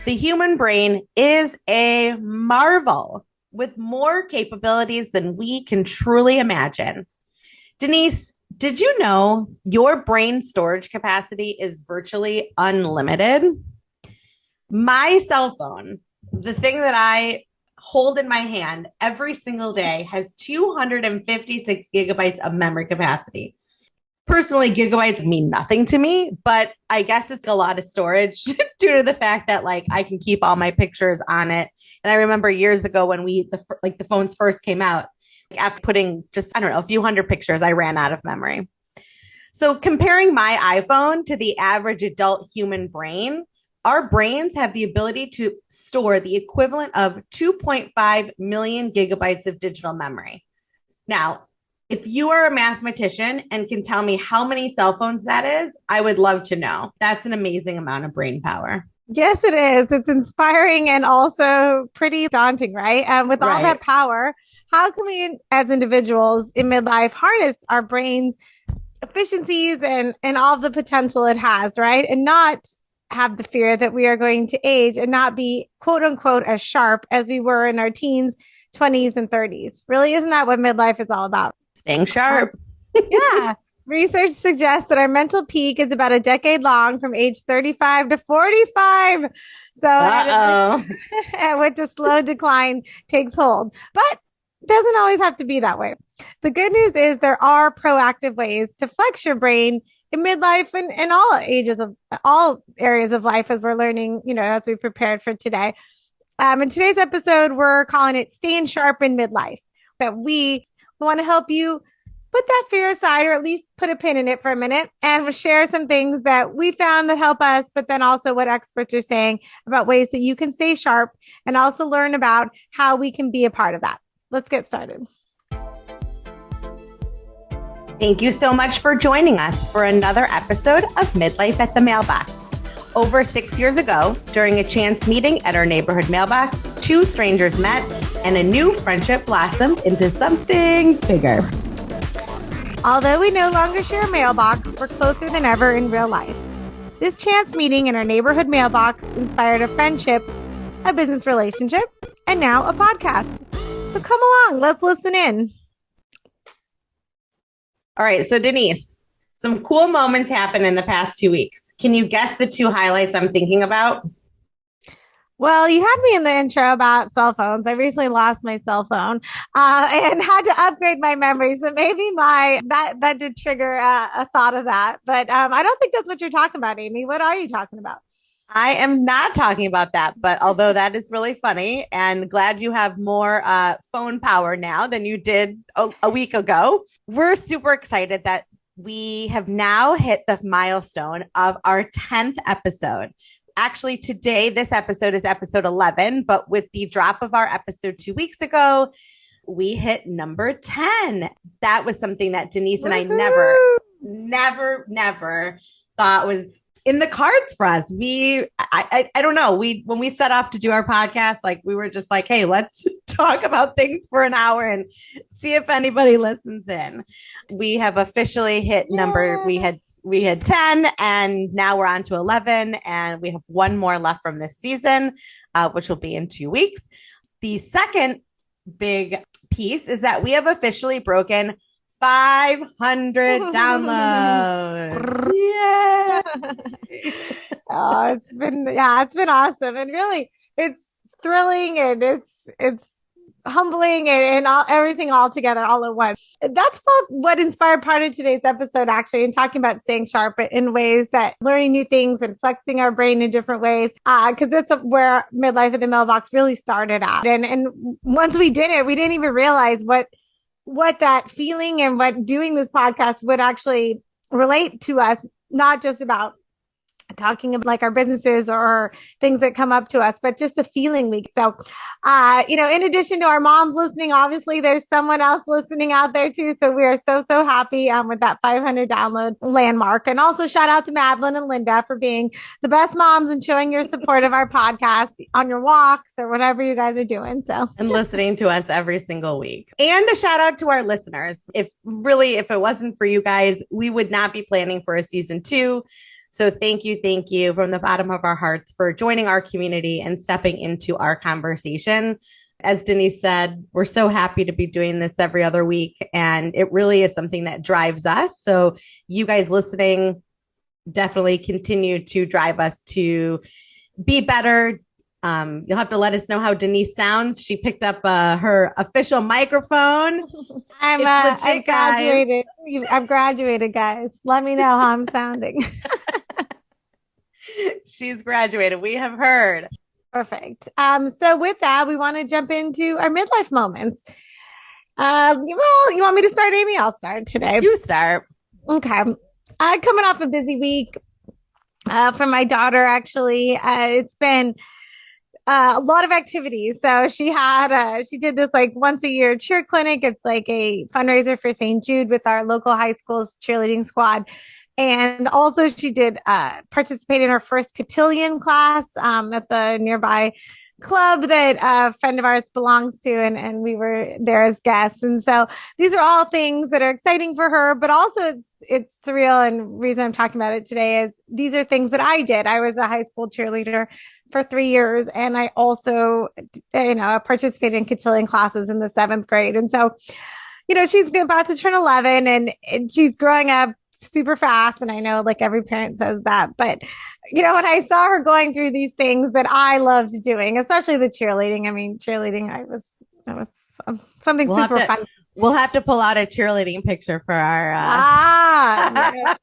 The human brain is a marvel with more capabilities than we can truly imagine. Denise, did you know your brain storage capacity is virtually unlimited? My cell phone, the thing that I hold in my hand every single day, has 256 gigabytes of memory capacity. Personally, gigabytes mean nothing to me, but I guess it's a lot of storage due to the fact that like I can keep all my pictures on it. And I remember years ago when the phones first came out, after putting just, I don't know, a few hundred pictures, I ran out of memory. So comparing my iPhone to the average adult human brain, our brains have the ability to store the equivalent of 2.5 million gigabytes of digital memory. Now, if you are a mathematician and can tell me how many cell phones that is, I would love to know. That's an amazing amount of brain power. Yes, it is. It's inspiring and also pretty daunting, right? With all that power, how can we, as individuals in midlife, harness our brains' efficiencies and all the potential it has, right? And not have the fear that we are going to age and not be quote unquote as sharp as we were in our teens, 20s, and 30s. Really, isn't that what midlife is all about? Staying sharp. Yeah. Research suggests that our mental peak is about a decade long from age 35 to 45. So at which a slow decline takes hold. But it doesn't always have to be that way. The good news is there are proactive ways to flex your brain in midlife and all ages of all areas of life, as we're learning, as we prepared for today. In today's episode, we're calling it Staying Sharp in Midlife. That we want to help you put that fear aside, or at least put a pin in it for a minute, and we'll share some things that we found that help us, but then also what experts are saying about ways that you can stay sharp and also learn about how we can be a part of that. Let's get started. Thank you so much for joining us for another episode of Midlife at the Mailbox. Over 6 years ago, during a chance meeting at our neighborhood mailbox, two strangers met and a new friendship blossomed into something bigger. Although we no longer share a mailbox, we're closer than ever in real life. This chance meeting in our neighborhood mailbox inspired a friendship, a business relationship, and now a podcast. So come along, let's listen in. All right, so Denise, some cool moments happened in the past 2 weeks. Can you guess the two highlights I'm thinking about? Well, you had me in the intro about cell phones. I recently lost my cell phone and had to upgrade my memory. So maybe that did trigger a thought of that. But I don't think that's what you're talking about, Amy. What are you talking about? I am not talking about that, but although that is really funny and glad you have more phone power now than you did a week ago, we're super excited that we have now hit the milestone of our 10th episode. Actually, today, this episode is episode 11, but with the drop of our episode 2 weeks ago, we hit number 10. That was something that Denise and I never thought was in the cards for us. I don't know. When we set off to do our podcast, like we were just like, hey, let's talk about things for an hour and see if anybody listens in. We have officially hit number. We had 10 and now we're on to 11 and we have one more left from this season, which will be in 2 weeks. The second big piece is that we have officially broken 500 downloads. Yeah. Oh, it's been awesome. And really it's thrilling and it's humbling and everything all together all at once. That's what inspired part of today's episode, actually, and talking about staying sharp in ways that learning new things and flexing our brain in different ways. Because that's where Midlife at the Mailbox really started out. And once we did it, we didn't even realize what that feeling and what doing this podcast would actually relate to us, not just about talking about like our businesses or things that come up to us, but just the feeling we get. So, in addition to our moms listening, obviously there's someone else listening out there too. So we are so happy with that 500 download landmark. And also shout out to Madeline and Linda for being the best moms and showing your support of our podcast on your walks or whatever you guys are doing. So and listening to us every single week. And a shout out to our listeners. If it wasn't for you guys, we would not be planning for a season 2. So thank you from the bottom of our hearts for joining our community and stepping into our conversation. As Denise said, we're so happy to be doing this every other week, and it really is something that drives us. So you guys listening definitely continue to drive us to be better. You'll have to let us know how Denise sounds. She picked up her official microphone. It's I've legit, guys. graduated. I've graduated, guys. Let me know how I'm sounding. She's graduated. We have heard. Perfect. So with that, we want to jump into our midlife moments. You want me to start, Amy? I'll start today. You start. Okay. Coming off a busy week for my daughter, actually. It's been a lot of activities. So she did this like once a year cheer clinic. It's like a fundraiser for St. Jude with our local high school's cheerleading squad. And also she did participate in her first cotillion class at the nearby club that a friend of ours belongs to, and we were there as guests. And so these are all things that are exciting for her, but also it's surreal. And reason I'm talking about it today is these are things that I did. I was a high school cheerleader for 3 years, and I also participated in cotillion classes in the seventh grade. And so she's about to turn 11, and she's growing up super fast. And I know like every parent says that, but when I saw her going through these things that I loved doing, especially the cheerleading, I mean, cheerleading, that was something super fun. We'll have to pull out a cheerleading picture for our, yes.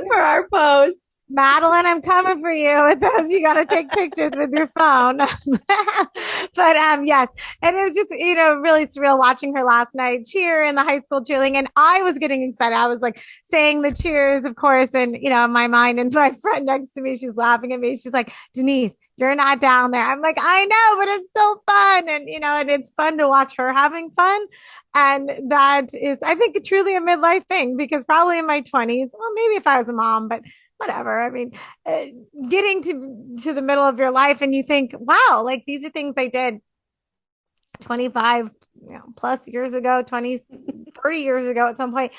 for our post. Madeline, I'm coming for you with those. You got to take pictures with your phone. But yes. And it was just, really surreal watching her last night cheer in the high school cheerleading. And I was getting excited. I was like saying the cheers, of course, and, in my mind. And my friend next to me, she's laughing at me. She's like, Denise, you're not down there. I'm like, I know, but it's still fun. And, and it's fun to watch her having fun. And that is, I think, truly a midlife thing, because probably in my 20s, well, maybe if I was a mom, but whatever. I mean, getting to the middle of your life and you think, wow, like these are things I did 25 plus years ago, 20, 30 years ago at some point.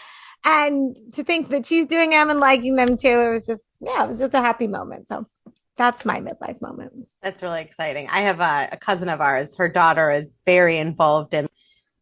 And to think that she's doing them and liking them too, it was just a happy moment. So that's my midlife moment. That's really exciting. I have a cousin of ours. Her daughter is very involved in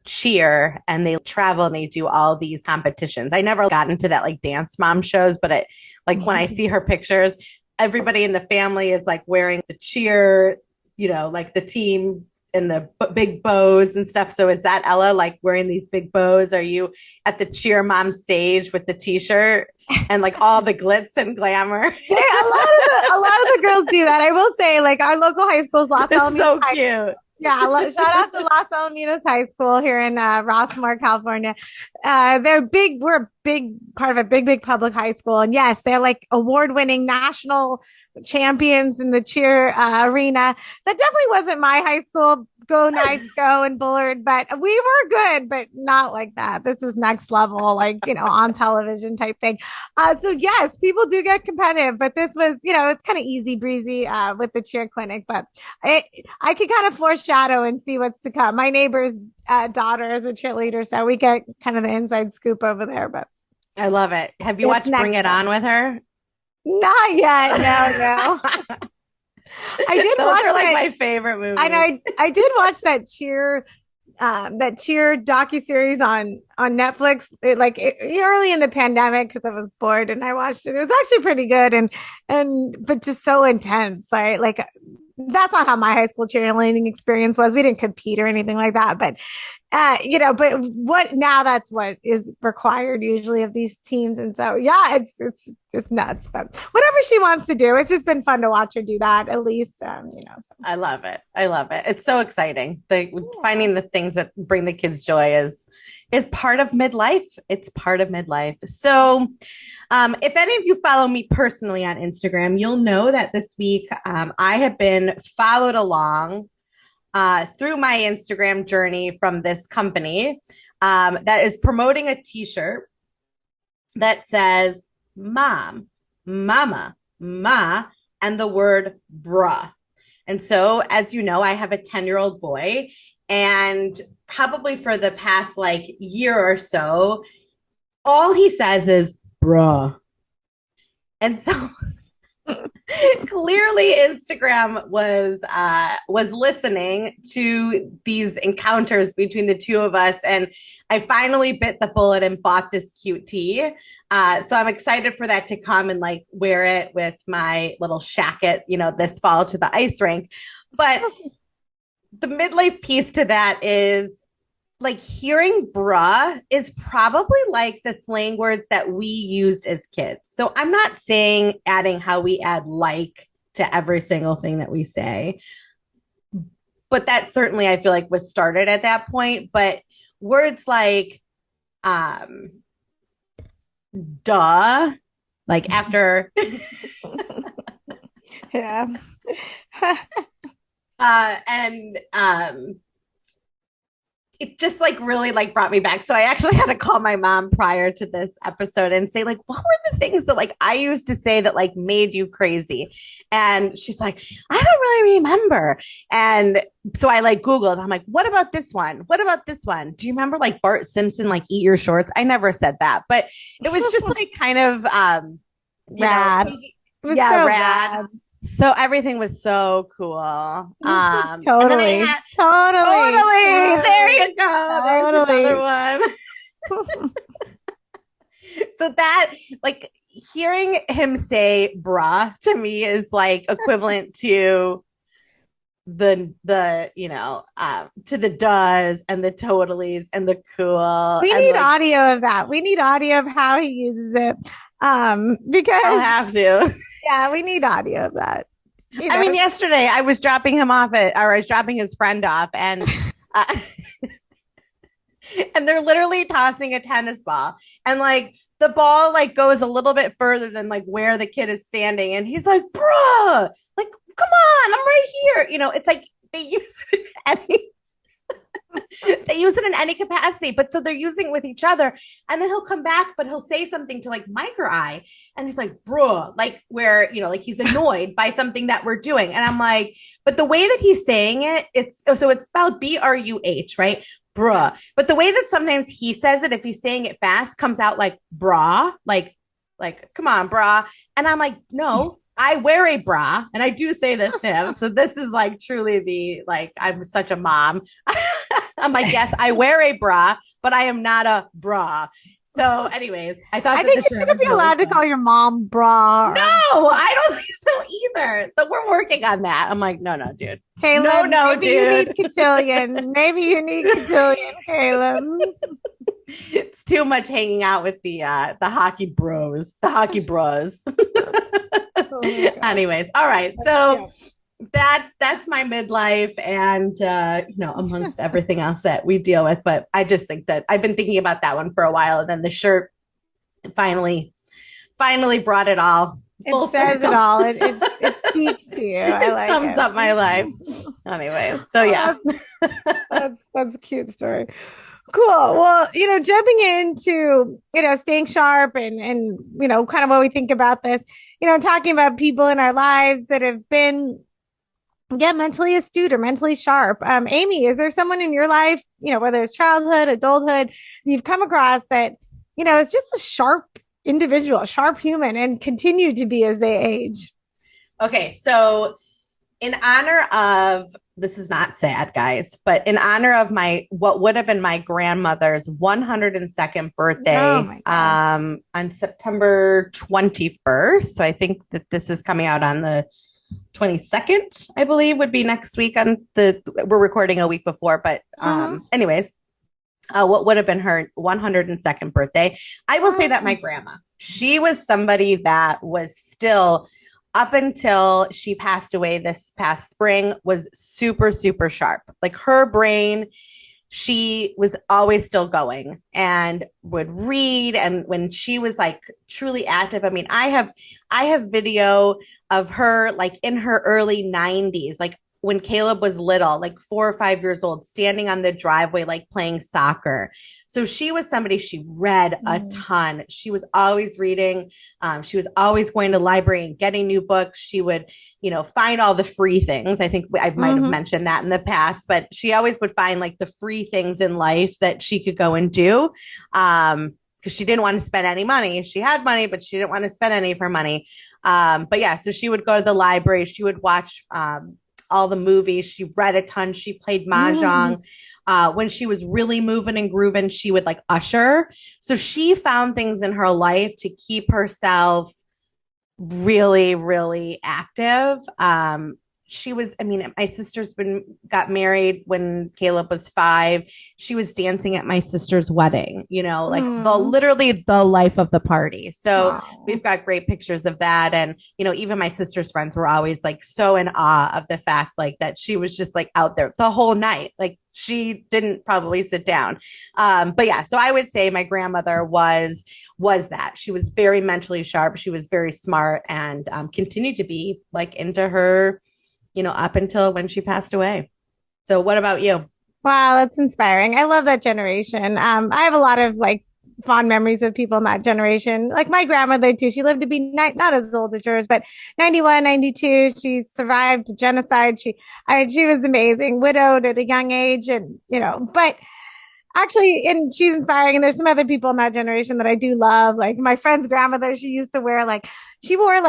cheer, and they travel and they do all these competitions. I never got into that like dance mom shows, but when I see her pictures, everybody in the family is like wearing the cheer, like the team and the big bows and stuff. So is that Ella like wearing these big bows? Are you at the cheer mom stage with the t-shirt and like all the glitz and glamour? Yeah, a lot of the girls do that. I will say, like our local high school's Los Alamitos. So cute. Yeah, shout out to Los Alamitos High School here in Rossmore, California. They're big. We're a big part of a big public high school, and yes, they're like award-winning national champions in the cheer arena. That definitely wasn't my high school. Go Knights, go and Bullard, but we were good, but not like that. This is next level, like on television type thing. So yes, people do get competitive, but this was, it's kind of easy breezy with the cheer clinic. But I could kind of foreshadow and see what's to come. My neighbor's daughter is a cheerleader, so we get kind of the inside scoop over there. But I love it. Have you watched Bring It On with her? Not yet. No. I did Those watch are like my favorite movies. I did watch that cheer docuseries on Netflix early in the pandemic because I was bored and I watched it. It was actually pretty good but just so intense. Like that's not how my high school cheerleading experience was. We didn't compete or anything like that, but that's what is required usually of these teams. And so, yeah, it's nuts, but whatever she wants to do, it's just been fun to watch her do that at least, so. I love it. It's so exciting. Finding the things that bring the kids joy is part of midlife. It's part of midlife. So, if any of you follow me personally on Instagram, you'll know that this week, I have been followed along through my Instagram journey from this company that is promoting a t-shirt that says mom, mama, ma, and the word bruh. And so, as you know, I have a 10-year-old boy, and probably for the past like year or so, all he says is bruh. And so Clearly Instagram was listening to these encounters between the two of us, and I finally bit the bullet and bought this cute tee. So I'm excited for that to come and like wear it with my little shacket, this fall to the ice rink. But the midlife piece to that is like hearing bruh is probably like the slang words that we used as kids. So I'm not saying adding how we add like to every single thing that we say, but that certainly I feel like was started at that point. But words like um duh, like after Yeah. and it just like really like brought me back. So I actually had to call my mom prior to this episode and say like, what were the things that like I used to say that like made you crazy? And she's like, I don't really remember. And so I like Googled. I'm like, what about this one? What about this one? Do you remember like Bart Simpson, like eat your shorts? I never said that, but it was just like kind of Rad. It was yeah, so rad. rad. So everything was so cool. And then Totally. totally. There you go. Totally. There's another one. So that like hearing him say bruh to me is like equivalent to to the does and the totallys and the cool. We And need like audio of that. We need audio of how he uses it. I'll Because have to. yeah, we need audio of that. I mean, yesterday I was dropping him off I was dropping his friend off, and uh, and they're literally tossing a tennis ball, and like the ball like goes a little bit further than like where the kid is standing, and he's like, "Bruh, like, come on, I'm right here." It's like they use it any they use it in any capacity, but so they're using it with each other, and then he'll come back, but he'll say something to like Mike or I, and he's like, "Bruh," like where like he's annoyed by something that we're doing, and I'm like, but the way that he's saying it, it's spelled BRUH, right? Bruh. But the way that sometimes he says it, if he's saying it fast, comes out like bra, like come on, bra, and I'm like, no. I wear a bra, and I do say this to him. So this is like truly the like I'm such a mom. I'm like, yes, I wear a bra, but I am not a bra. So, anyways, I think you shouldn't be allowed to call your mom bra. No, I don't think so either. So we're working on that. I'm like, no, dude. Caleb, no, maybe dude. you need cotillion. Maybe you need cotillion, Caleb. It's too much hanging out with the hockey bros, the hockey bros. Oh anyways, all right. So that's my midlife, and amongst everything else that we deal with. But I just think that I've been thinking about that one for a while, and then the shirt finally brought it all. It says it all. It speaks to you. It sums up my life. Anyways, so yeah, that's a cute story. Cool. Well, jumping into, staying sharp and kind of what we think about this, talking about people in our lives that have been, mentally astute or mentally sharp. Amy, is there someone in your life, whether it's childhood, adulthood, you've come across that, is just a sharp individual, a sharp human and continue to be as they age? Okay. So in honor of, this is not sad, guys, but in honor of what would have been my grandmother's 102nd birthday, on September 21st. So I think that this is coming out on the 22nd, I believe would be next week we're recording a week before, but anyways, what would have been her 102nd birthday. I will say that my grandma, she was somebody that was still, up until she passed away this past spring, was super, super sharp. Like her brain, she was always still going and would read. And when she was like truly active, I mean, I have video of her like in her early 90s, like when Caleb was little, like 4 or 5 years old, standing on the driveway, like playing soccer. So she was somebody, she read a ton. She was always reading. She was always going to the library and getting new books. She would, find all the free things. I think I might have mentioned that in the past, but she always would find like the free things in life that she could go and do. because she didn't want to spend any money. She had money, but she didn't want to spend any of her money. But yeah, so she would go to the library. She would watch all the movies. She read a ton. She played mahjong. When she was really moving and grooving, she would like usher. So she found things in her life to keep herself really, really active. She was, I mean, my sister's got married when Caleb was 5. She was dancing at my sister's wedding, like literally the life of the party. So we've got great pictures of that. And, even my sister's friends were always like so in awe of the fact like that she was just like out there the whole night. Like she didn't probably sit down. But yeah, so I would say my grandmother was that. She was very mentally sharp. She was very smart and continued to be like into her up until when she passed away. So what about you? Wow, that's inspiring. I love that generation. I have a lot of like fond memories of people in that generation. Like my grandmother too. She lived to be not as old as yours, but 91, 92. She survived genocide. She was amazing, widowed at a young age, and but actually, and she's inspiring. And there's some other people in that generation that I do love. Like my friend's grandmother, she used to wear she wore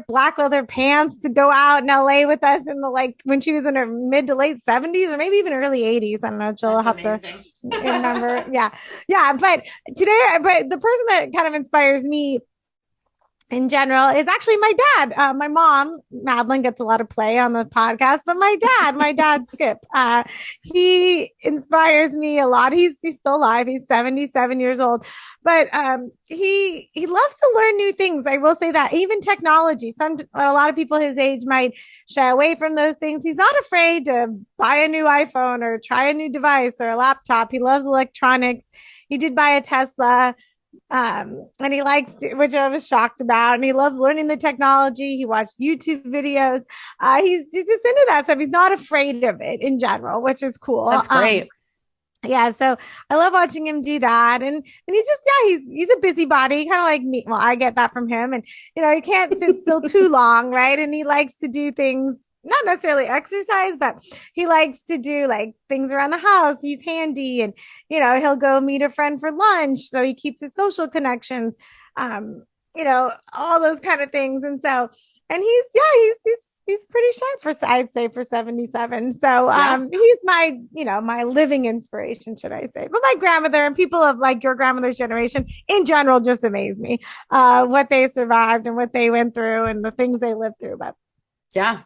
black leather pants to go out in LA with us in the when she was in her mid to late 70s or maybe even early 80s. I don't know. She'll have amazing. To remember. Yeah. Yeah. But the person that kind of inspires me in general is actually my dad. My mom, Madeline, gets a lot of play on the podcast, but my dad, Skip, he inspires me a lot. He's still alive. He's 77 years old, but he loves to learn new things. I will say that even technology, a lot of people his age might shy away from those things. He's not afraid to buy a new iPhone or try a new device or a laptop. He loves electronics. He did buy a Tesla. And he likes which I was shocked about, and he loves learning the technology. He watched YouTube videos. He's just into that stuff. He's not afraid of it in general, which is cool. That's great. Yeah, so I love watching him do that, and he's just he's a busybody, kind of like me. Well, I get that from him, and he can't sit still too long, right? And he likes to do things, not necessarily exercise, but he likes to do like things around the house. He's handy, and he'll go meet a friend for lunch, so he keeps his social connections, all those kind of things. And so, and he's pretty sharp I'd say for 77. So he's my my living inspiration, should I say. But my grandmother and people of like your grandmother's generation in general just amaze me, what they survived and what they went through and the things they lived through. But yeah.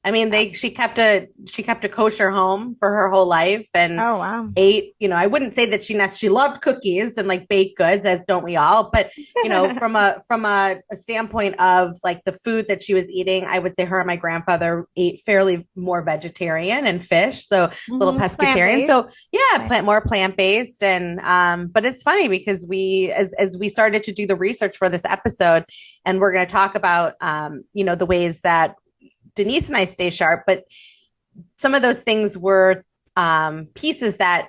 I mean, she kept a kosher home for her whole life, and ate. I wouldn't say that she loved cookies and like baked goods, as don't we all? But from a standpoint of like the food that she was eating, I would say her and my grandfather ate fairly more vegetarian and fish, so little pescatarian. So yeah, more plant based, and but it's funny because as we started to do the research for this episode, and we're going to talk about the ways that Denise and I stay sharp, but some of those things were pieces that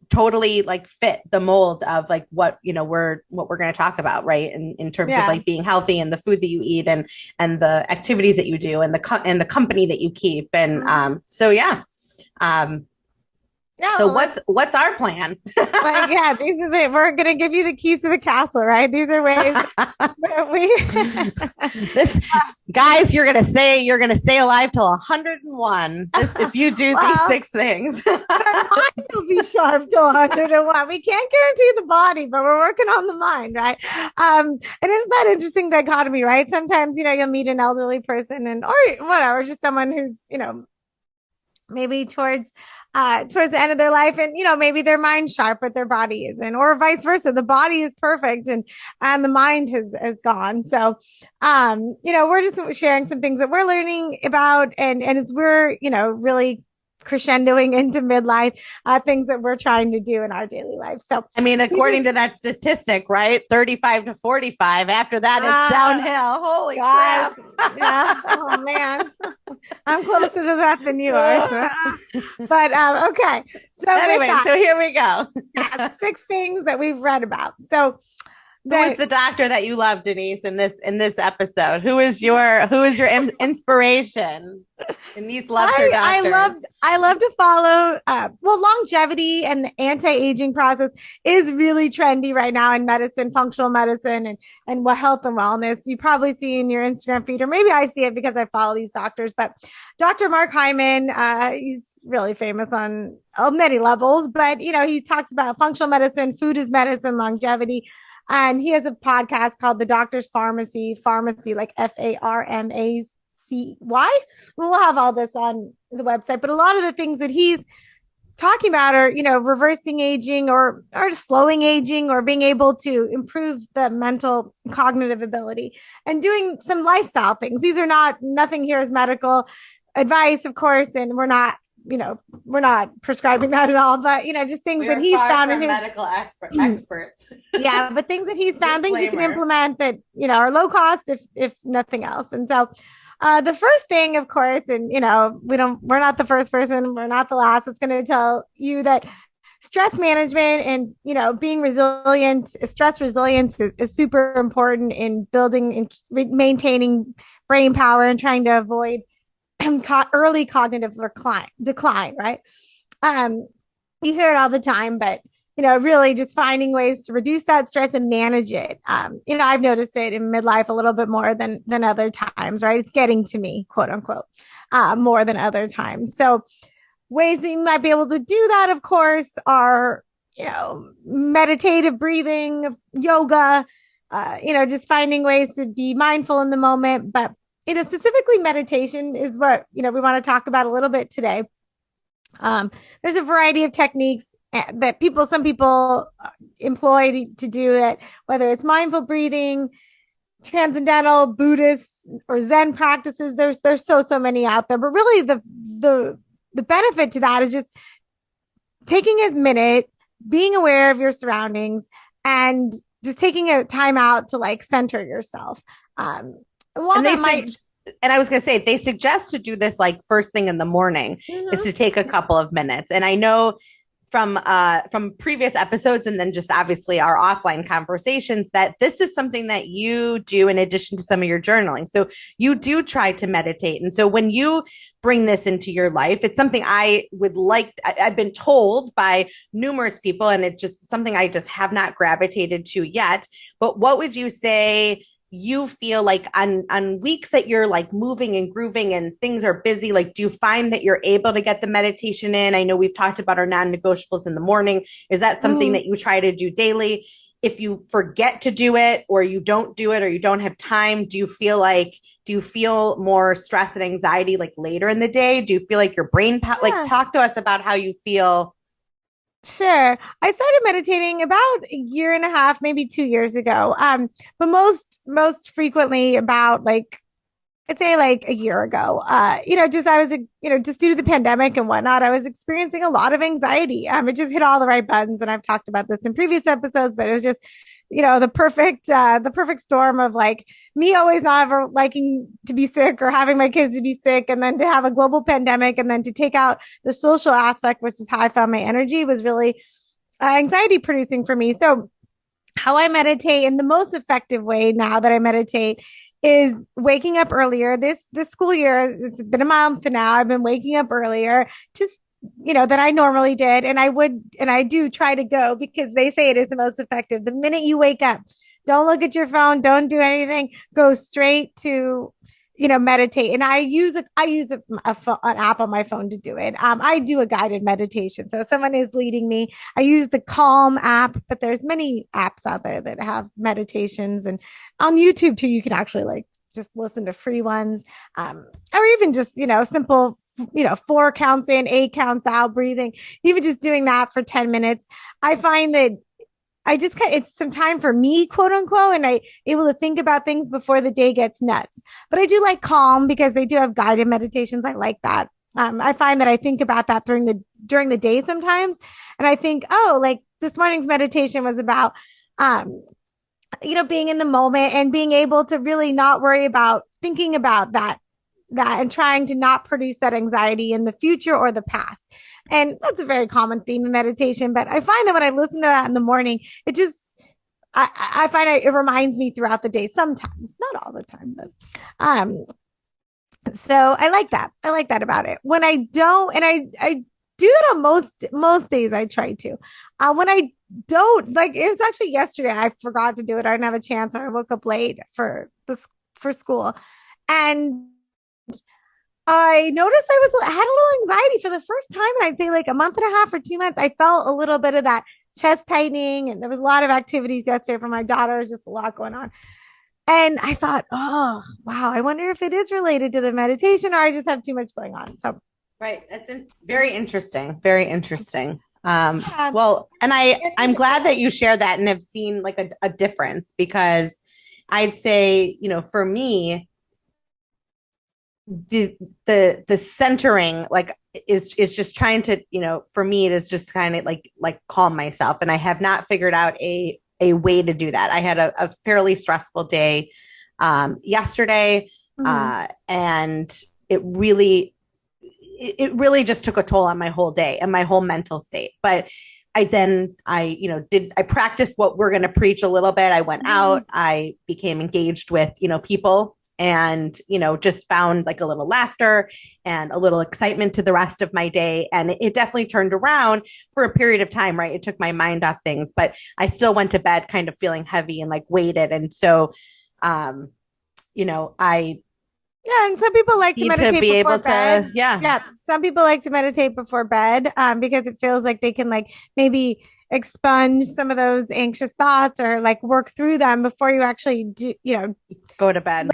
totally like fit the mold of like what we're going to talk about, right? In terms of like being healthy and the food that you eat and the activities that you do and the company that you keep, and so yeah. Yeah, so what's our plan? We're gonna give you the keys to the castle, right? These are ways that we guys, you're gonna stay alive till 101. If you do these 6 things. Our mind will be sharp till 101. We can't guarantee the body, but we're working on the mind, right? And isn't that interesting dichotomy, right? Sometimes you'll meet an elderly person or whatever, just someone who's maybe towards the end of their life, and maybe their mind's sharp but their body isn't, or vice versa. The body is perfect and the mind has gone. So we're just sharing some things that we're learning about, and as we're really crescendoing into midlife, things that we're trying to do in our daily life. So I mean, according to that statistic, right, 35 to 45, after that it's downhill. Holy crap. Yeah. Oh man, I'm closer to that than you are, so. But okay, so anyway, so here we go. 6 things that we've read about. So who is the doctor that you love, Denise, in this episode? Who is your inspiration in these loves or doctors? I love to follow, well, longevity and the anti-aging process is really trendy right now in medicine, functional medicine, and what health and wellness. You probably see in your Instagram feed, or maybe I see it because I follow these doctors. But Dr. Mark Hyman, he's really famous on many levels, but he talks about functional medicine, food is medicine, longevity. And he has a podcast called The Doctor's Farmacy, like Farmacy. We'll have all this on the website, but a lot of the things that he's talking about are, reversing aging or slowing aging or being able to improve the mental cognitive ability and doing some lifestyle things. These are nothing here is medical advice, of course, and we're not prescribing that at all, but just things We that are he's far found from in his medical experts. yeah, but things that he's found, things you can Disclaimer. implement that are low cost if nothing else. And so the first thing, of course, and we're not the first person, we're not the last that's going to tell you that stress management and being resilient, stress resilience is super important in building and maintaining brain power and trying to avoid early cognitive decline, right? You hear it all the time, but really just finding ways to reduce that stress and manage it. I've noticed it in midlife a little bit more than other times, right? It's getting to me, quote unquote, more than other times. So ways that you might be able to do that, of course, are meditative breathing, yoga, just finding ways to be mindful in the moment. But specifically meditation is what we want to talk about a little bit today. There's a variety of techniques that some people employ to do it, whether it's mindful breathing, transcendental, Buddhist, or Zen practices. There's so many out there, but really the benefit to that is just taking a minute, being aware of your surroundings, and just taking a time out to like center yourself. And I was going to say, they suggest to do this like first thing in the morning, is to take a couple of minutes. And I know from previous episodes and then just obviously our offline conversations that this is something that you do in addition to some of your journaling. So you do try to meditate. And so when you bring this into your life, it's something I've been told by numerous people, and it's just something I just have not gravitated to yet. But what would you say you feel like on weeks that you're like moving and grooving and things are busy, like do you find that you're able to get the meditation in? I know we've talked about our non-negotiables in the morning. Is that something that you try to do daily? If you forget to do it or you don't do it or you don't have time, do you feel more stress and anxiety like later in the day? Do you feel like your brain like talk to us about how you feel? Sure. I started meditating about a year and a half, maybe 2 years ago. But most frequently about like I'd say like a year ago. Just due to the pandemic and whatnot, I was experiencing a lot of anxiety. It just hit all the right buttons, and I've talked about this in previous episodes, but it was just the perfect storm of like me always not ever liking to be sick or having my kids to be sick, and then to have a global pandemic, and then to take out the social aspect, which is how I found my energy, was really anxiety producing for me. So how I meditate in the most effective way now that I meditate is waking up earlier. This school year, it's been a month now, I've been waking up earlier, just than I normally did. And I do try to go, because they say it is the most effective. The minute you wake up, don't look at your phone, don't do anything, go straight to, meditate. And I use an app on my phone to do it. I do a guided meditation. So if someone is leading me, I use the Calm app, but there's many apps out there that have meditations, and on YouTube too, you can actually like just listen to free ones, or even just, simple 4 counts in, 8 counts out breathing, even just doing that for 10 minutes. I find that it's some time for me, quote unquote, and I able to think about things before the day gets nuts. But I do like Calm because they do have guided meditations. I like that. I find that I think about that during the day sometimes, and I think, oh, like this morning's meditation was about being in the moment and being able to really not worry about thinking about that and trying to not produce that anxiety in the future or the past. And that's a very common theme in meditation. But I find that when I listen to that in the morning, I find it reminds me throughout the day sometimes, not all the time, but So I like that. I like that about it. When I don't, and I do that on most days. I try to. When I don't, like it was actually yesterday. I forgot to do it. I didn't have a chance, or I woke up late for school, and I noticed I had a little anxiety for the first time, and I'd say like a month and a half or 2 months. I felt a little bit of that chest tightening, and there was a lot of activities yesterday for my daughter. There's just a lot going on. And I thought, oh, wow, I wonder if it is related to the meditation or I just have too much going on. So, Right. Very interesting. Very interesting. yeah, Well, and it I'm is. glad that you shared that and have seen like a difference because I'd say, for me, the the centering like is just trying to, for me it is just kind of like calm myself. And I have not figured out a way to do that. I had a fairly stressful day yesterday, Mhm. and it really just took a toll on my whole day and my whole mental state. But I practiced what we're going to preach a little bit. I went out, I became engaged with, people, and, just found like a little laughter and a little excitement to the rest of my day. And it definitely turned around for a period of time, right? It took my mind off things, but I still went to bed kind of feeling heavy and like weighted. And so, um, I Yeah, and some people like to need to meditate be before able bed. to, yeah, Yeah, some people like to meditate before bed because it feels like they can like maybe expunge some of those anxious thoughts or like work through them before you actually do, go to bed.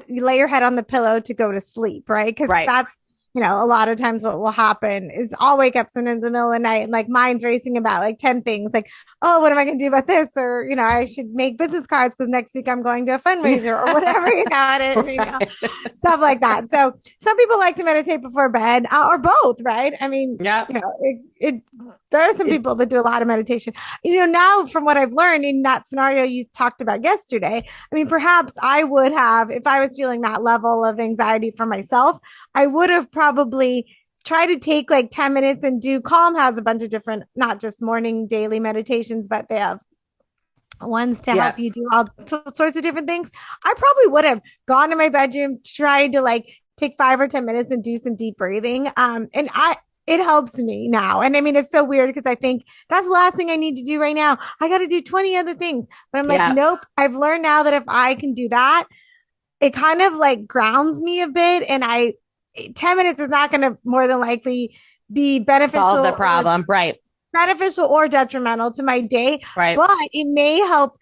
lay your head on the pillow to go to sleep, right? Because Right. that's a lot of times what will happen is I'll wake up sometimes in the middle of the night and like mind's racing about like 10 things like, oh, what am I going to do about this? Or, I should make business cards because next week I'm going to a fundraiser or whatever, Right. stuff like that. So some people like to meditate before bed or both, right? I mean, Yeah. there are some It, people that do a lot of meditation. Now from what I've learned in that scenario you talked about yesterday, I mean, perhaps I would have, if I was feeling that level of anxiety for myself, I would have probably tried to take like 10 minutes and do Calm has a bunch of different, not just morning daily meditations, but they have ones to yeah. help you do all sorts of different things. I probably would have gone to my bedroom, tried to like take 5 or 10 minutes and do some deep breathing. It helps me now. And I mean, it's so weird because I think that's the last thing I need to do right now. I got to do 20 other things. But I'm like, Yeah. nope. I've learned now that if I can do that, it kind of like grounds me a bit. And 10 minutes is not going to more than likely be Solve the problem. Right. beneficial or detrimental to my day, Right. but it may help,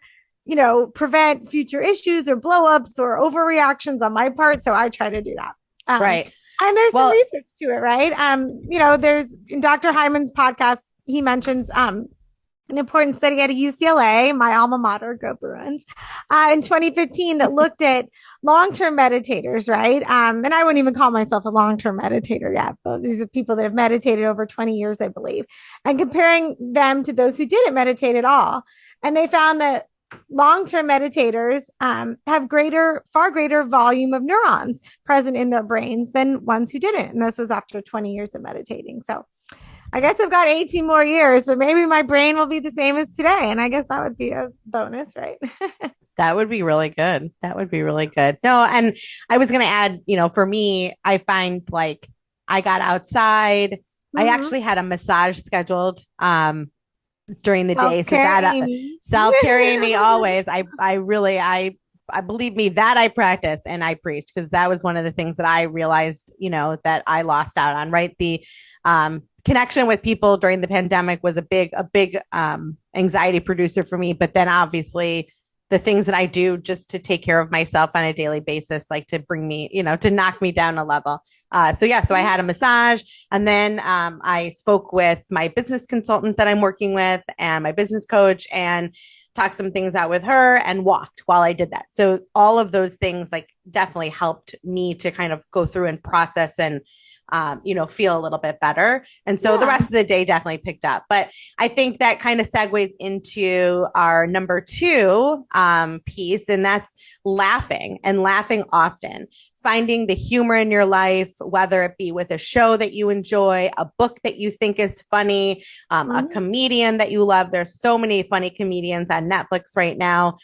prevent future issues or blowups or overreactions on my part. So I try to do that. Right. And there's some Well, research to it, right? There's in Dr. Hyman's podcast, he mentions an important study at UCLA, my alma mater, go Bruins, in 2015 that looked at long-term meditators, right? And I wouldn't even call myself a long-term meditator yet, but these are people that have meditated over 20 years, I believe, and comparing them to those who didn't meditate at all. And they found that long-term meditators have far greater volume of neurons present in their brains than ones who didn't. And this was after 20 years of meditating. So I guess I've got 18 more years, but maybe my brain will be the same as today. And I guess that would be a bonus, right? that would be really good. That would be really good. No, and I was going to add, for me, I find like I got outside. I Mm-hmm. actually had a massage scheduled during the day, so Self-care, that Amy. self-care me always. I really I believe me that I practice and I preach because that was one of the things that I realized, that I lost out on, right? The connection with people during the pandemic was a big anxiety producer for me. But then obviously the things that I do just to take care of myself on a daily basis, like to bring me, to knock me down a level. So I had a massage, and then I spoke with my business consultant that I'm working with and my business coach, and talked some things out with her and walked while I did that. So all of those things like definitely helped me to kind of go through and process and feel a little bit better. And so the Yeah. rest of the day definitely picked up. But I think that kind of segues into our number two piece, and that's laughing and laughing often. Finding the humor in your life, whether it be with a show that you enjoy, a book that you think is funny, a Mm-hmm. comedian that you love. There's so many funny comedians on Netflix right now.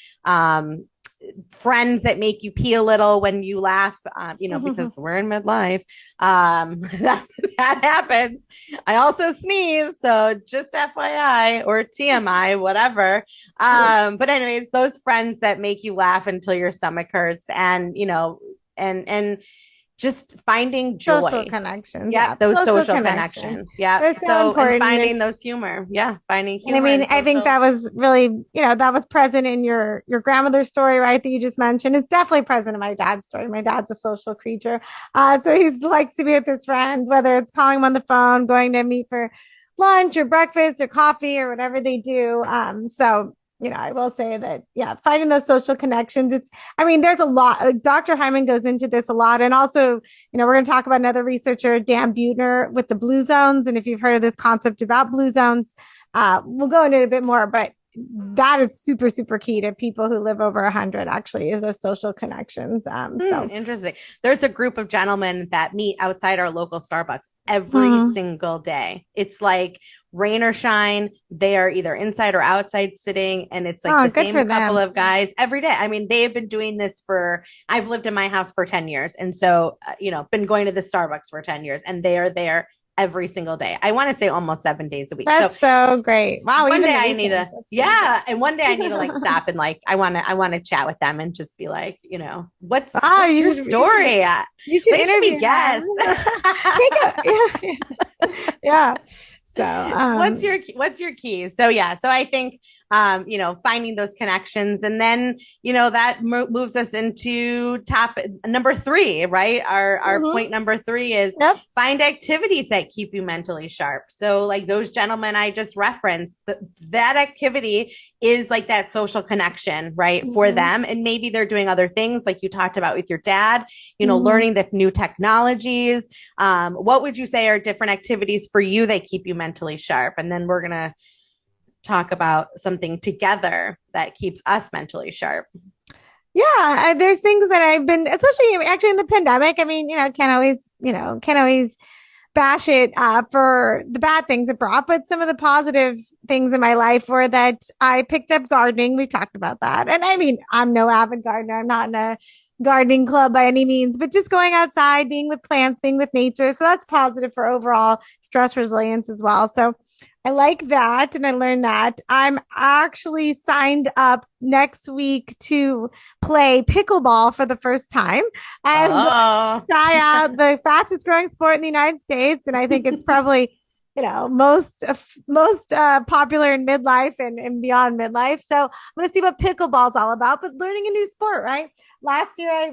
friends that make you pee a little when you laugh, because we're in midlife. That happens. I also sneeze. So just FYI or TMI, whatever. But anyways, those friends that make you laugh until your stomach hurts and just finding Social joy. connections. Yeah, Yeah. those Social social connections. connections. Yeah. They're so So, and important. finding those humor. Yeah, finding And I humor mean, and I think social. that was really, that was present in your grandmother's story, right? That you just mentioned. It's definitely present in my dad's story. My dad's a social creature. So he likes to be with his friends, whether it's calling him on the phone, going to meet for lunch or breakfast or coffee or whatever they do. So I will say that, yeah, finding those social connections. I mean, there's a lot. Dr. Hyman goes into this a lot. And also, we're going to talk about another researcher, Dan Buettner, with the blue zones. And if you've heard of this concept about blue zones, we'll go into it a bit more, but that is super, super key to people who live over 100, actually, is those social connections. Interesting. There's a group of gentlemen that meet outside our local Starbucks every single day. It's like rain or shine. They are either inside or outside sitting, and it's like the same couple of guys every day. I mean, they have been doing this I've lived in my house for 10 years. And so, been going to the Starbucks for 10 years, and they are there every single day. I want to say almost 7 days a week. That's so great. Wow. One day I need to, and one day I need to like stop and like, I want to chat with them and just be like, what's your story? You should interview guests. Yeah. So, what's your key? So I think, finding those connections, and then, that moves us into top number 3, right? Our point number 3 is find activities that keep you mentally sharp. So like those gentlemen I just referenced, that activity is like that social connection, right? For them. And maybe they're doing other things like you talked about with your dad, learning the new technologies. What would you say are different activities for you that keep you mentally sharp? And then we're going to talk about something together that keeps us mentally sharp. Yeah, there's things that I've been, especially actually in the pandemic. I mean, can't always bash it for the bad things it brought, but some of the positive things in my life were that I picked up gardening. We've talked about that. And I mean, I'm no avid gardener. I'm not in a gardening club by any means, but just going outside, being with plants, being with nature. So that's positive for overall stress resilience as well. So I like that. And I learned that. I'm actually signed up next week to play pickleball for the first time. I'm going to try out the fastest growing sport in the United States. And I think it's probably, most popular in midlife and beyond midlife. So I'm going to see what pickleball is all about, but learning a new sport, right? Last year I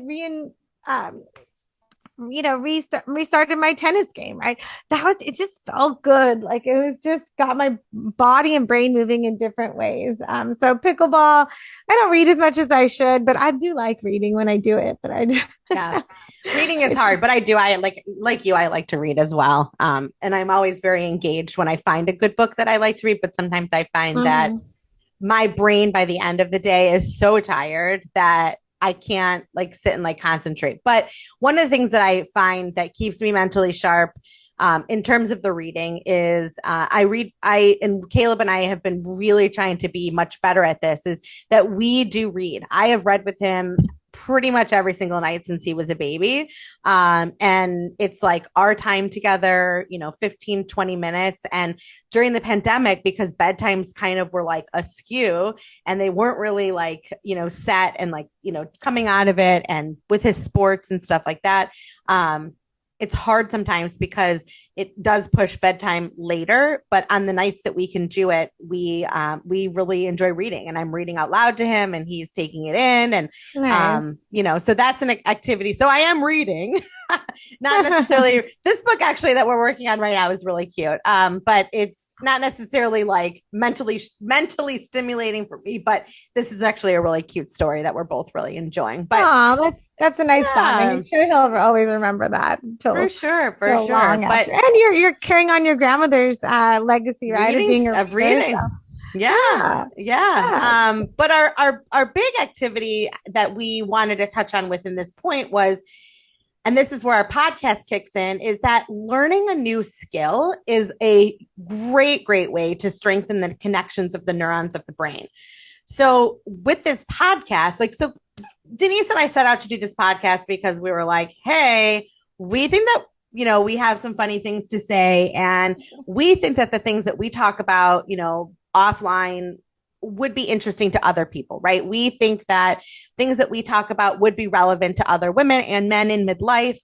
restarted my tennis game, right? It just felt good. Like it was just got my body and brain moving in different ways. So pickleball, I don't read as much as I should, but I do like reading when I do it, but I do. Yeah. Reading is hard, but I like you, I like to read as well. And I'm always very engaged when I find a good book that I like to read, but sometimes I find that my brain by the end of the day is so tired that I can't like sit and like concentrate. But one of the things that I find that keeps me mentally sharp in terms of the reading is and Caleb and I have been really trying to be much better at this, is that we do read. I have read with him pretty much every single night since he was a baby. And it's like our time together, 15, 20 minutes. And during the pandemic, because bedtimes kind of were like askew and they weren't really like, set and like, coming out of it, and with his sports and stuff like that, it's hard sometimes because it does push bedtime later, but on the nights that we can do it, we really enjoy reading, and I'm reading out loud to him and he's taking it in. And, nice. So that's an activity. So I am reading, not necessarily this book actually that we're working on right now is really cute. But it's not necessarily like mentally stimulating for me, but this is actually a really cute story that we're both really enjoying. But that's a nice bonding. I'm sure he'll always remember that for sure. But and you're carrying on your grandmother's legacy, right? Of reading. So. Yeah. But our big activity that we wanted to touch on within this point was, and this is where our podcast kicks in, is that learning a new skill is a great way to strengthen the connections of the neurons of the brain. So with this podcast, Denise and I set out to do this podcast because we were like, hey, we think that, we have some funny things to say. And we think that the things that we talk about, offline would be interesting to other people, right? We think that things that we talk about would be relevant to other women and men in midlife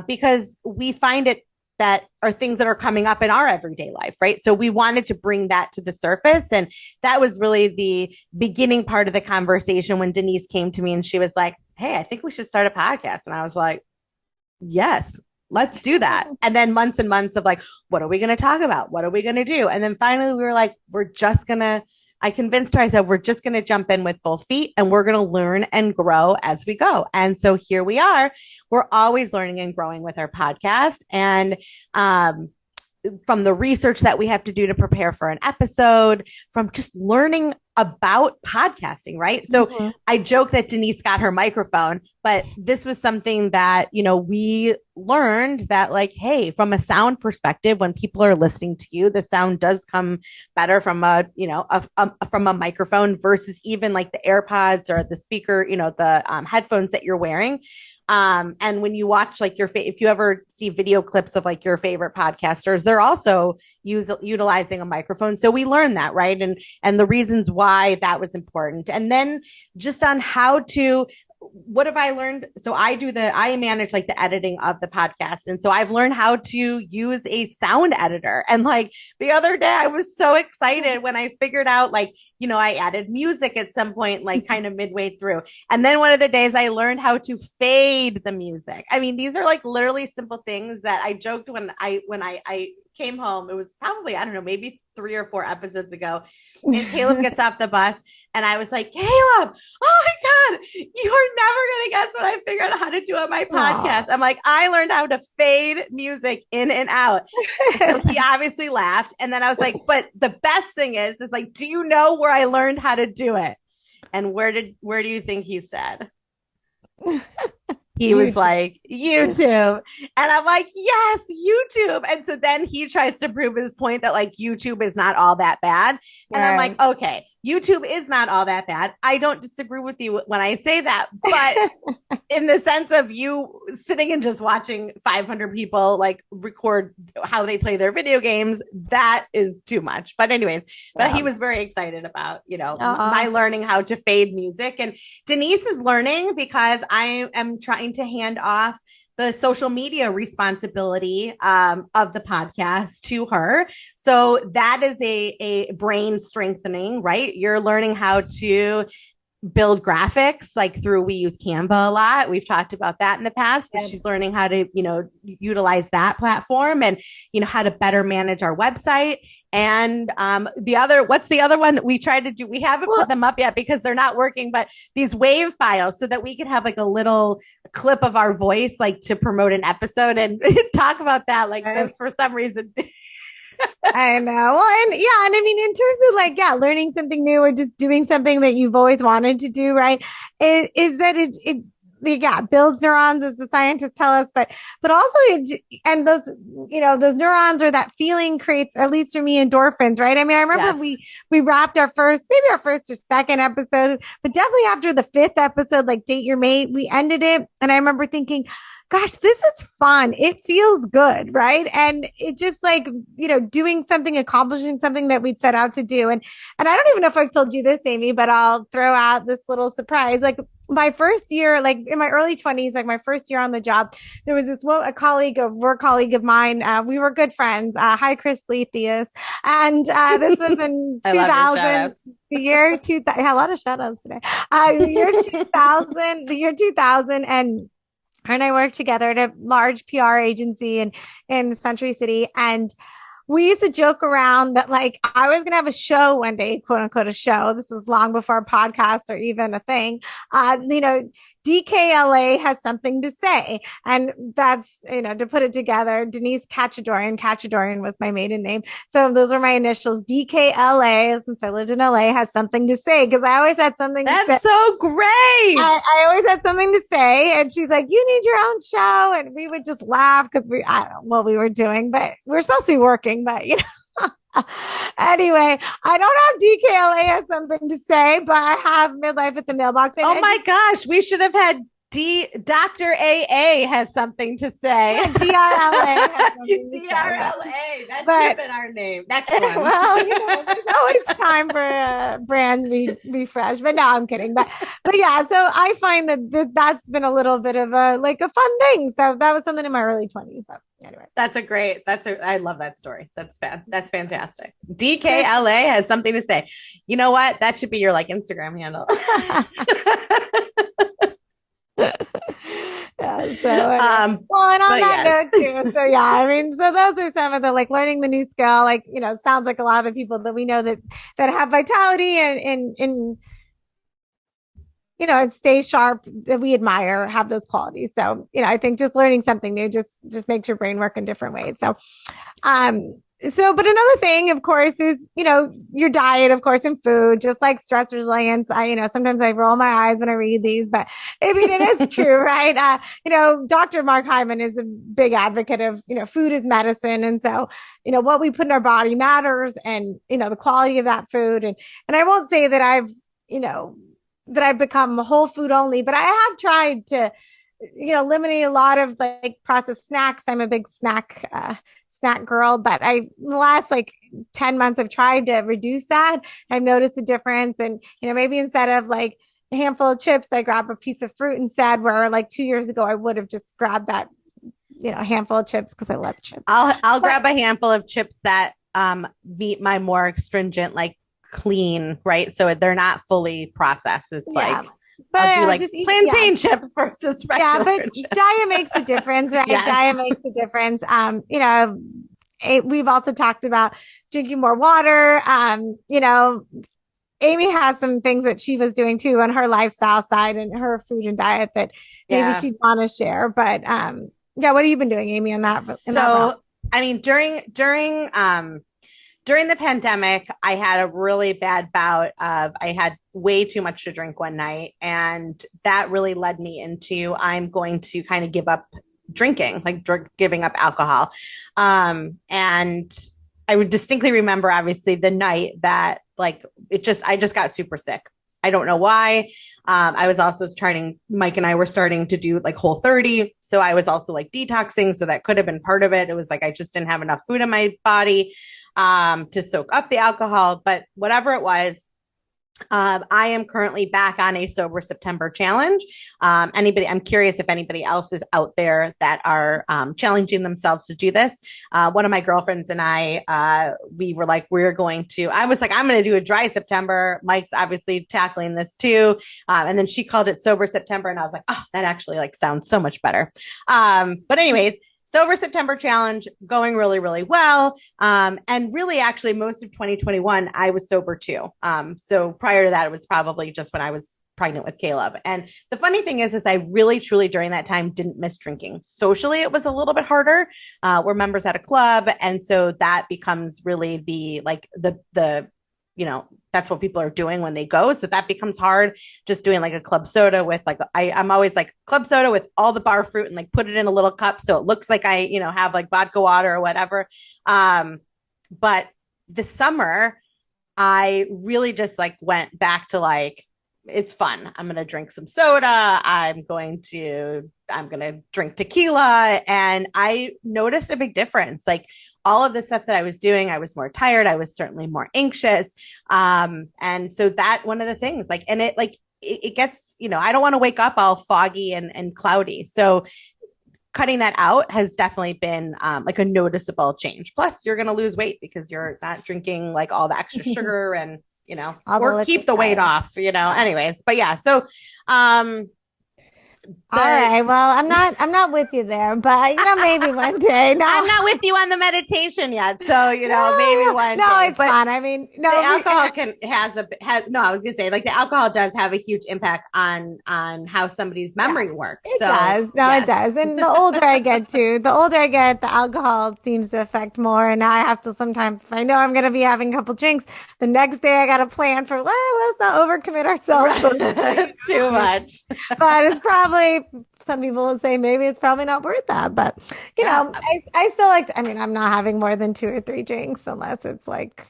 because we find it that are things that are coming up in our everyday life, right? So we wanted to bring that to the surface. And that was really the beginning part of the conversation when Denise came to me and she was like, hey, I think we should start a podcast. And I was like, yes, let's do that. And then months and months of like, what are we going to talk about? What are we going to do? And then finally we were like, I convinced her, I said, we're just going to jump in with both feet and we're going to learn and grow as we go. And so here we are. We're always learning and growing with our podcast. And from the research that we have to do to prepare for an episode, from just learning about podcasting, right? So I joke that Denise got her microphone, but this was something that, we learned that like, hey, from a sound perspective, when people are listening to you, the sound does come better from from a microphone versus even like the AirPods or the speaker, the headphones that you're wearing. And when you watch like if you ever see video clips of like your favorite podcasters, they're also utilizing a microphone. So we learned that, right? And the reasons why that was important. And then just on how to, what have I learned? So I manage like the editing of the podcast. And so I've learned how to use a sound editor. And like the other day, I was so excited when I figured out like, I added music at some point, like kind of midway through. And then one of the days I learned how to fade the music. I mean, these are like literally simple things that I joked when I came home. It was probably, I don't know, maybe 3 or 4 episodes ago. And Caleb gets off the bus and I was like, Caleb, oh my God, you're never going to guess what I figured out how to do on my podcast. I'm like, I learned how to fade music in and out. So he obviously laughed. And then I was like, but the best thing is like, do you know where I learned how to do it? And where do you think he said? He was like, YouTube. And I'm like, yes, YouTube. And so then he tries to prove his point that like YouTube is not all that bad. And I'm like, okay, YouTube is not all that bad. I don't disagree with you when I say that. But in the sense of you sitting and just watching 500 people like record how they play their video games, that is too much. But anyways, he was very excited about, my learning how to fade music. And Denise is learning because I am trying to hand off the social media responsibility of the podcast to her. So that is a brain strengthening, right? You're learning how to build graphics like we use Canva a lot. We've talked about that in the past, but she's learning how to, utilize that platform and, how to better manage our website. And what's the other one that we tried to do? We haven't put them up yet because they're not working, but these wave files so that we could have like a little clip of our voice, like to promote an episode and talk about that like this for some reason. I know. Well, and I mean, in terms of like, learning something new or just doing something that you've always wanted to do, right? Is that it builds neurons, as the scientists tell us, but also and those neurons or that feeling creates, at least for me, endorphins, right? I mean, I remember we wrapped our first or second episode, but definitely after the 5th episode, like Date Your Mate, we ended it. And I remember thinking, gosh, this is fun. It feels good, right? And it just like, doing something, accomplishing something that we'd set out to do. And I don't even know if I've told you this, Amy, but I'll throw out this little surprise. Like my first year, like in my early 20s, like my first year on the job, there was this work colleague of mine. We were good friends. Hi, Chris Lethius. And this was in 2000, the year 2000. I had a lot of shout outs today. The year 2000. And her and I worked together at a large PR agency in Century City. And we used to joke around that like I was going to have a show one day, quote unquote, a show. This was long before podcasts or even a thing. DKLA has something to say. And that's, to put it together, Denise Cachadorian was my maiden name. So those are my initials. DKLA, since I lived in LA, has something to say because I always had something to say. That's so great. I always had something to say. And she's like, you need your own show. And we would just laugh because I don't know what we were doing, but we were supposed to be working, but Anyway, I don't have DKLA has something to say, but I have midlife at the mailbox. Oh And my just gosh, we should have had Dr. AA has something to say. DRLA has something to say. DRLA. That should have But been our name. Next one. well, there's always time for a brand refresh. But no, I'm kidding. But yeah, so I find that's been a little bit of a like a fun thing. So that was something in my early 20s. But anyway. I love that story. That's fantastic. DKLA has something to say. You know what? That should be your like Instagram handle. Yeah, so well, and on that note too. So yeah, I mean, so those are some of the like learning the new skill. Like sounds like a lot of the people that we know that have vitality and and stay sharp that we admire have those qualities. So I think just learning something new just makes your brain work in different ways. Um, but another thing, of course, is, your diet, of course, and food, just like stress resilience. Sometimes I roll my eyes when I read these, but I mean, it is true, right? Dr. Mark Hyman is a big advocate of, food is medicine. And so, what we put in our body matters and, the quality of that food. And I won't say that I've become whole food only, but I have tried to, eliminate a lot of like processed snacks. I'm a big snack girl, but in the last like 10 months, I've tried to reduce that. I've noticed a difference. And, maybe instead of like a handful of chips, I grab a piece of fruit instead, where like 2 years ago, I would have just grabbed that, handful of chips because I love chips. I'll grab a handful of chips that meet my more stringent, like clean, right? So they're not fully processed. It's like but I'll do like plantain chips versus regular but chips. Diet makes a difference, right? Yes. Diet makes a difference. We've also talked about drinking more water. Amy has some things that she was doing too on her lifestyle side and her food and diet that maybe she'd want to share. But what have you been doing, Amy, on that? I mean, during the pandemic, I had a really bad bout of I had way too much to drink one night. And that really led me into I'm going to kind of give up drinking, like giving up alcohol. And I would distinctly remember, obviously, the night that like I just got super sick. I don't know why. I was also Mike and I were starting to do like Whole30. So I was also like detoxing. So that could have been part of it. It was like I just didn't have enough food in my body to soak up the alcohol. But whatever it was, I am currently back on a Sober September challenge. I'm curious if anybody else is out there that are challenging themselves to do this. One of my girlfriends and I, we were like, I was like, I'm going to do a dry September. Mike's obviously tackling this too. And then she called it Sober September. And I was like, oh, that actually like sounds so much better. But anyways, Sober September challenge going really, really well. And really, actually, most of 2021, I was sober too. So prior to that, it was probably just when I was pregnant with Caleb. And the funny thing is I really, truly during that time didn't miss drinking. Socially, it was a little bit harder. We're members at a club. And so that becomes really that's what people are doing when they go. So that becomes hard, just doing like a club soda with like, I'm always like club soda with all the bar fruit and like put it in a little cup. So it looks like I, have like vodka water or whatever. But this summer, I really just like went back to like, it's fun. I'm going to drink some soda. I'm going to drink tequila. And I noticed a big difference. Like all of the stuff that I was doing, I was more tired. I was certainly more anxious. And so that one of the things like, and it gets, I don't want to wake up all foggy and cloudy. So cutting that out has definitely been like a noticeable change. Plus you're going to lose weight because you're not drinking like all the extra sugar and, or keep the weight off, anyways. But yeah, so all right. Well, I'm not with you there, but maybe one day. No, I'm not with you on the meditation yet. So, maybe one day. No, it's fun. I mean, no, the alcohol I was gonna say like the alcohol does have a huge impact on how somebody's memory works. It does. No, yes. It does. And the older I get, the alcohol seems to affect more. And now I have to sometimes, if I know I'm gonna be having a couple drinks, the next day I got to plan for let's not overcommit ourselves. Too much. But it's probably probably some people will say maybe it's probably not worth that. But Yeah. I still like to, I mean, I'm not having more than 2 or 3 drinks unless it's like,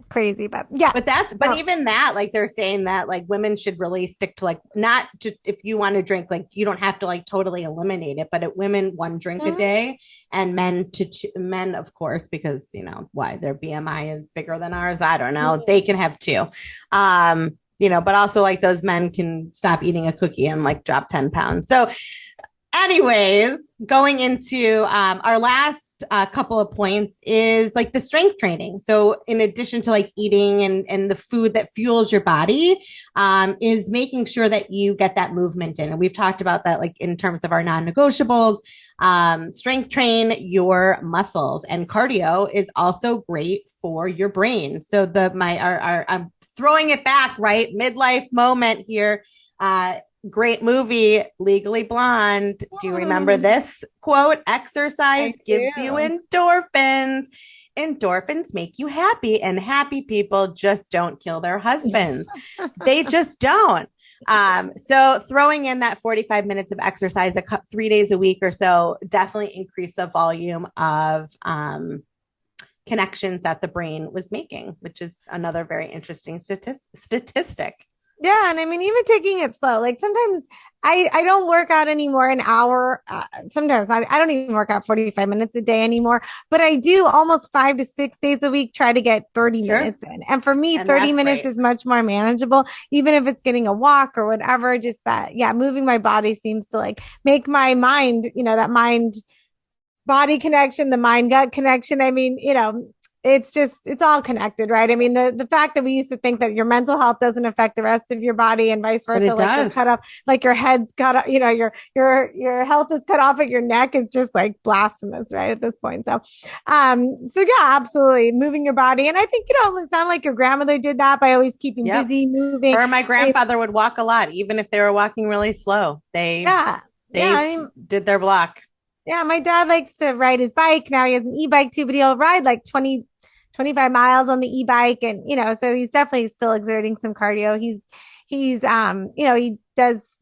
crazy. But yeah. But even that, like they're saying that like women should really stick to like not just if you want to drink, like you don't have to like totally eliminate it, but at women 1 drink a Mhm. day, and men, of course, because why their BMI is bigger than ours. I don't know. They can have two. But also like those men can stop eating a cookie and like drop 10 pounds. So anyways, going into our last couple of points is like the strength training. So, in addition to like eating and the food that fuels your body, is making sure that you get that movement in. And we've talked about that, like in terms of our non negotiables. Strength train your muscles, and cardio is also great for your brain. So, I'm throwing it back, right? Midlife moment here. Great movie, Legally Blonde. Do you remember this quote? I Exercise gives you do. endorphins. Endorphins make you happy, and happy people just don't kill their husbands. They just don't. So throwing in that 45 minutes of exercise 3 days a week or so definitely increase the volume of connections that the brain was making, which is another very interesting statistic. Yeah, and I mean, even taking it slow. Like sometimes I don't work out anymore an hour. Sometimes I don't even work out 45 minutes a day anymore, but I do almost 5 to 6 days a week try to get 30 Sure. minutes in. And for me, And 30 that's minutes great. is much more manageable, even if it's getting a walk or whatever. Just that, yeah, moving my body seems to like make my mind, that mind body connection, the mind gut connection. I mean, it's all connected, right? I mean, the fact that we used to think that your mental health doesn't affect the rest of your body and vice But versa, it like you're does. cut off, like your head's cut off, your health is cut off at your neck is just like blasphemous, right? At this point. So yeah, absolutely. Moving your body. And I think, it sounded like your grandmother did that by always keeping Yep. busy, moving. Her and my I mean, grandfather would walk a lot, even if they were walking really slow. They yeah. Yeah. they I mean, did their block. yeah, my dad likes to ride his bike. Now he has an e-bike too, but he'll ride like 25 miles on the e-bike. And, so he's definitely still exerting some cardio. He does,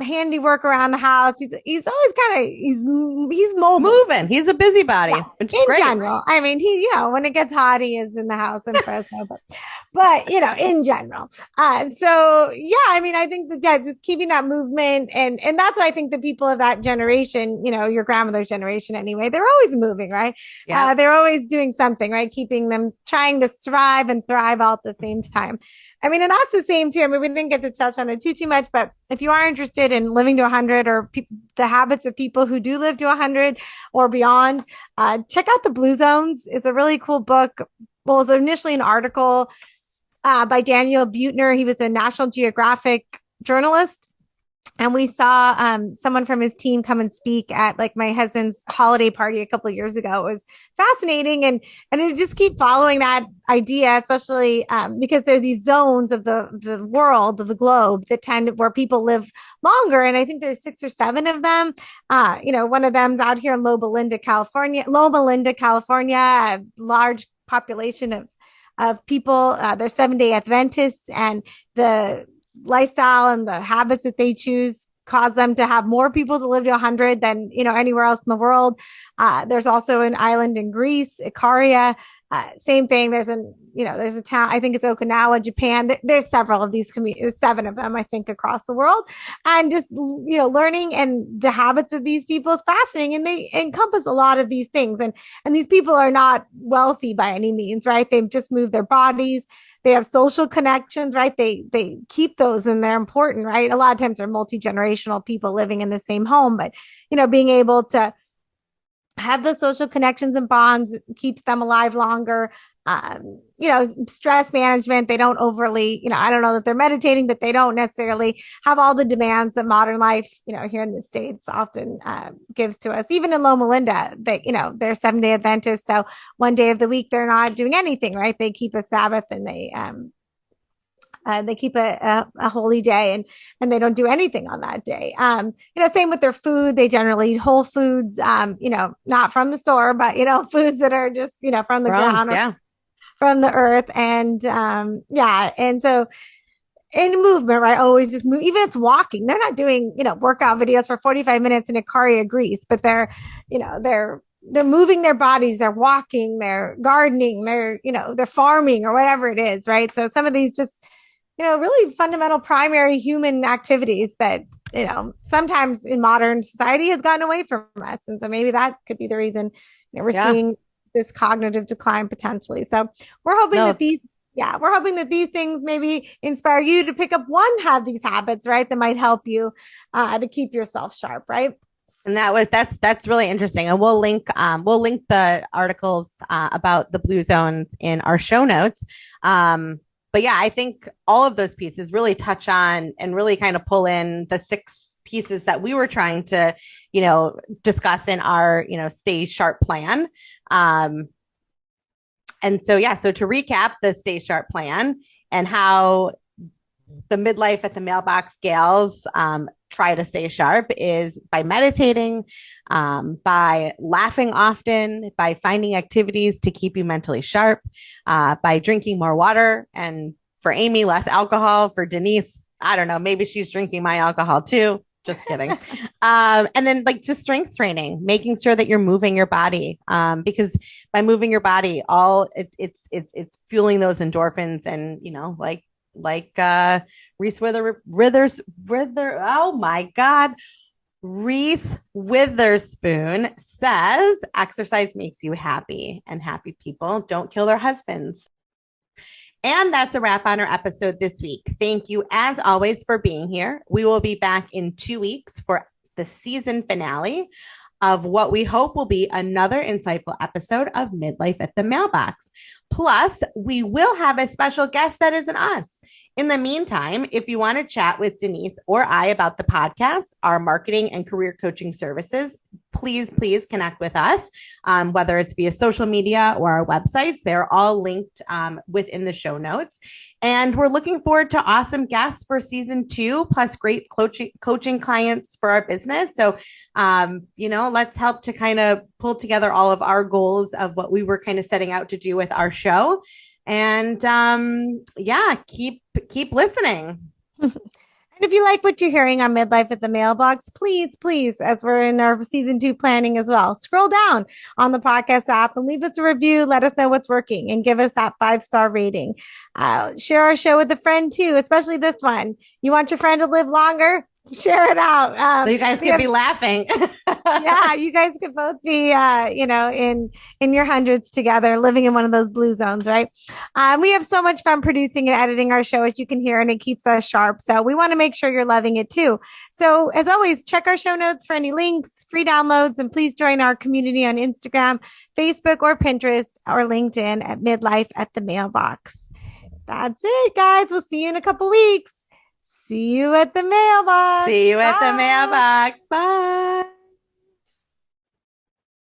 handiwork around the house. He's always kind of, he's mobile. Moving. He's a Yeah, busybody, which is in great. general. I mean, when it gets hot, he is in the house in Fresno, but in general. So yeah, I mean, I think that just keeping that movement and that's why I think the people of that generation, your grandmother's generation anyway, they're always moving, right? Yep. They're always doing something, right? Keeping them trying to strive and thrive all at the same time. I mean, and that's the same too. I mean, we didn't get to touch on it too much, but if you are interested in living to 100 or the habits of people who do live to 100 or beyond, check out the Blue Zones. It's a really cool book. Well, it was initially an article by Daniel Buettner. He was a National Geographic journalist. And we saw someone from his team come and speak at like my husband's holiday party a couple of years ago. It was fascinating, and it just keep following that idea, especially because there are these zones of the world of the globe that tend where people live longer, and I think there's 6 or 7 of them. One of them's out here in Loma Linda, California. A large population of people. They're 7-day Adventists, and the lifestyle and the habits that they choose cause them to have more people to live to 100 than anywhere else in the world. There's also an island in Greece, Ikaria. Same thing. There's a town, I think it's Okinawa, Japan. There's several of these communities, 7 of them, I think, across the world. And just, learning and the habits of these people is fascinating. And they encompass a lot of these things. And these people are not wealthy by any means, right? They've just moved their bodies. They have social connections, right? They keep those and they're important, right? A lot of times they're multi-generational people living in the same home, but being able to have those social connections and bonds keeps them alive longer. Stress management, they don't overly, I don't know that they're meditating, but they don't necessarily have all the demands that modern life, here in the States often gives to us. Even in Loma Linda, they're 7-day Adventists. So one day of the week, they're not doing anything, right? They keep a Sabbath and they keep a holy day and they don't do anything on that day. Same with their food. They generally eat whole foods, not from the store, but, foods that are just, from the Grown. ground or Yeah. from the earth. And yeah. And so in movement, right? Always just move. Even if it's walking, they're not doing, workout videos for 45 minutes in a car of grease, but they're moving their bodies, they're walking, they're gardening, they're farming or whatever it is, right? So some of these just, really fundamental primary human activities that, sometimes in modern society has gotten away from us. And so maybe that could be the reason, we're Yeah. seeing this cognitive decline potentially. So we're hoping No, that we're hoping that these things maybe inspire you to pick up one, have these habits, right? That might help you to keep yourself sharp, right? and that's really interesting, and we'll link the articles about the blue zones in our show notes. But yeah, I think all of those pieces really touch on and really kind of pull in the six pieces that we were trying to, discuss in our, stay sharp plan. And so yeah, so to recap the stay sharp plan and how the midlife at the mailbox gals try to stay sharp is by meditating, by laughing often, by finding activities to keep you mentally sharp, by drinking more water, and for Amy, less alcohol. For Denise, I don't know, maybe she's drinking my alcohol too. Just kidding. And then like just strength training, making sure that you're moving your body, because by moving your body, it's fueling those endorphins, and Reese oh my God. Reese Witherspoon says exercise makes you happy, and happy people don't kill their husbands. And that's a wrap on our episode this week. Thank you, as always, for being here. We will be back in 2 weeks for the season finale of what we hope will be another insightful episode of Midlife at the Mailbox. Plus, we will have a special guest that isn't us. In the meantime, if you want to chat with Denise or I about the podcast, our marketing and career coaching services, please connect with us, whether it's via social media or our websites. They're all linked within the show notes. And we're looking forward to awesome guests for season 2, plus great coaching clients for our business. So, let's help to kind of pull together all of our goals of what we were kind of setting out to do with our show. And keep listening. And if you like what you're hearing on Midlife at the Mailbox, please, as we're in our season 2 planning as well, scroll down on the podcast app and leave us a review. Let us know what's working and give us that 5-star rating. Share our show with a friend too, especially this one. You want your friend to live longer? Share it out. So you guys could be laughing. Yeah, you guys could both be, in your hundreds together, living in one of those blue zones, right? We have so much fun producing and editing our show, as you can hear, and it keeps us sharp. So we want to make sure you're loving it too. So as always, check our show notes for any links, free downloads, and please join our community on Instagram, Facebook, or Pinterest, or LinkedIn at Midlife at the Mailbox. That's it, guys. We'll see you in a couple weeks. See you at the mailbox. See you at the mailbox. Bye.